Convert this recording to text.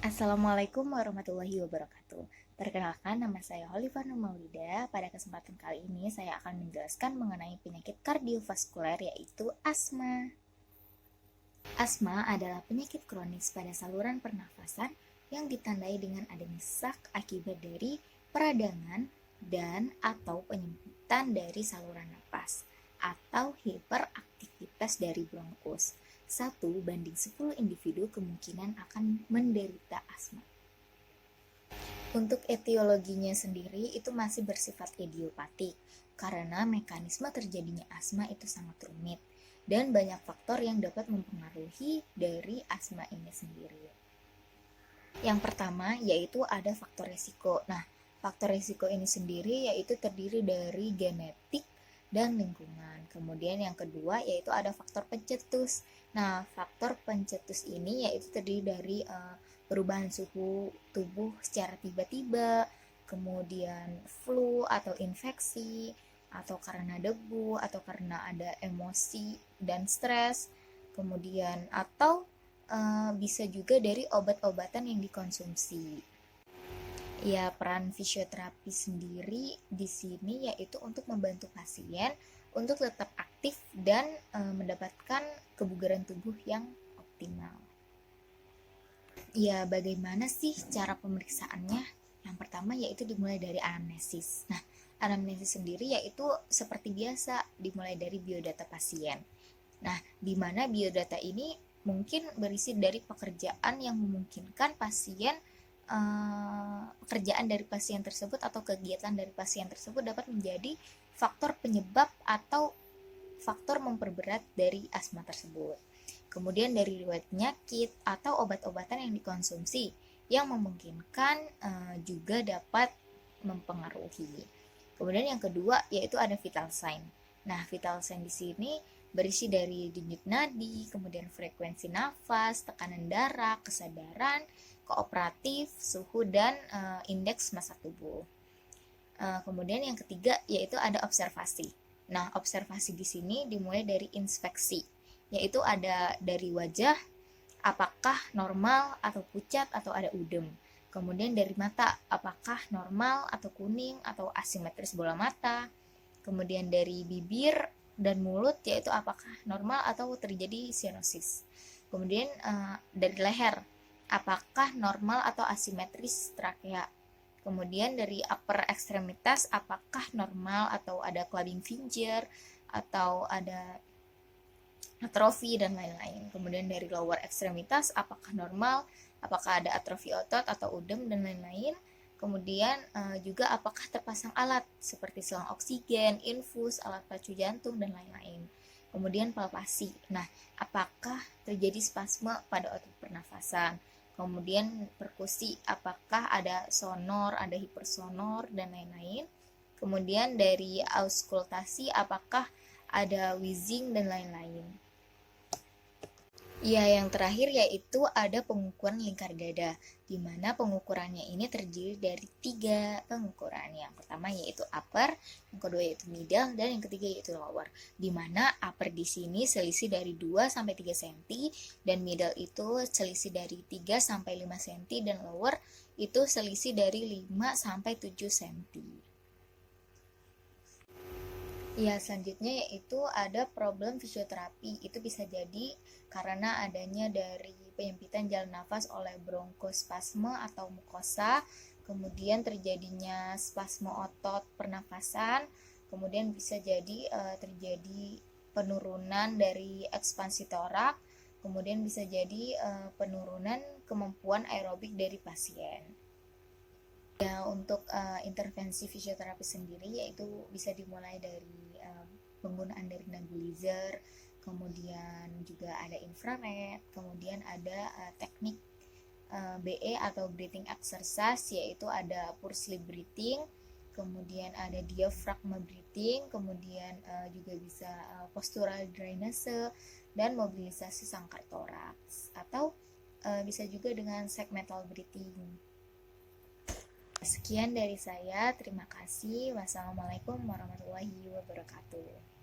Assalamualaikum warahmatullahi wabarakatuh. Perkenalkan, nama saya Holifah Nur Maulida. Pada kesempatan kali ini saya akan menjelaskan mengenai penyakit kardiovaskuler yaitu asma. Asma adalah penyakit kronis pada saluran pernafasan yang ditandai dengan adanya sesak akibat dari peradangan dan atau penyempitan dari saluran napas atau hiperaktivitas dari bronkus. 1 banding 10 individu kemungkinan akan menderita asma. Untuk etiologinya sendiri itu masih bersifat idiopatik karena mekanisme terjadinya asma itu sangat rumit dan banyak faktor yang dapat mempengaruhi dari asma ini sendiri. Yang pertama yaitu ada faktor risiko. Nah, faktor risiko ini sendiri yaitu terdiri dari genetik dan lingkungan. Kemudian yang kedua yaitu ada faktor pencetus. Nah, faktor pencetus ini yaitu terdiri dari perubahan suhu tubuh secara tiba-tiba, kemudian flu atau infeksi, atau karena debu, atau karena ada emosi dan stres, kemudian atau bisa juga dari obat-obatan yang dikonsumsi. Ya, peran fisioterapi sendiri di sini yaitu untuk membantu pasien untuk tetap aktif dan mendapatkan kebugaran tubuh yang optimal. Ya, bagaimana sih cara pemeriksaannya? Yang pertama yaitu dimulai dari anamnesis. Nah, anamnesis sendiri yaitu seperti biasa dimulai dari biodata pasien. Nah, di mana biodata ini mungkin berisi dari pekerjaan yang memungkinkan pasien pekerjaan dari pasien tersebut atau kegiatan dari pasien tersebut dapat menjadi faktor penyebab atau faktor memperberat dari asma tersebut. Kemudian dari riwayat penyakit atau obat-obatan yang dikonsumsi yang memungkinkan juga dapat mempengaruhi. Kemudian yang kedua yaitu ada vital sign. Nah, vital sign di sini berisi dari denyut nadi, kemudian frekuensi nafas, tekanan darah, kesadaran, kooperatif, suhu, dan indeks massa tubuh. Kemudian yang ketiga yaitu ada observasi. Nah, observasi di sini dimulai dari inspeksi, yaitu ada dari wajah, apakah normal atau pucat atau ada udem. Kemudian dari mata, apakah normal atau kuning atau asimetris bola mata. Kemudian dari bibir dan mulut, yaitu apakah normal atau terjadi sianosis. Kemudian dari leher, apakah normal atau asimetris trakea. Kemudian dari upper ekstremitas, apakah normal atau ada clubbing finger atau ada atrofi dan lain-lain. Kemudian dari lower ekstremitas, apakah normal, apakah ada atrofi otot atau udem dan lain-lain. Kemudian juga apakah terpasang alat seperti selang oksigen, infus, alat pacu jantung dan lain-lain. Kemudian palpasi. Nah, apakah terjadi spasme pada otot pernafasan? Kemudian perkusi, apakah ada sonor, ada hipersonor dan lain-lain. Kemudian dari auskultasi, apakah ada wheezing dan lain-lain. Ya, yang terakhir yaitu ada pengukuran lingkar dada, di mana pengukurannya ini terdiri dari 3 pengukuran. Yang pertama yaitu upper, yang kedua yaitu middle, dan yang ketiga yaitu lower. Di mana upper di sini selisih dari 2 sampai 3 cm dan middle itu selisih dari 3 sampai 5 cm dan lower itu selisih dari 5 sampai 7 cm. Ya, selanjutnya yaitu ada problem fisioterapi. Itu bisa jadi karena adanya dari penyempitan jalan nafas oleh bronkospasme atau mukosa, kemudian terjadinya spasme otot pernafasan, kemudian bisa jadi terjadi penurunan dari ekspansi torak, kemudian bisa jadi penurunan kemampuan aerobik dari pasien. Ya, untuk intervensi fisioterapi sendiri yaitu bisa dimulai dari penggunaan dari nebulizer, kemudian juga ada infrared, kemudian ada teknik BE atau breathing exercise, yaitu ada pulse sleep breathing, kemudian ada diaphragma breathing, kemudian juga bisa postural drainase dan mobilisasi sangkar toraks, atau bisa juga dengan segmental breathing. Sekian dari saya, terima kasih. Wassalamualaikum warahmatullahi wabarakatuh.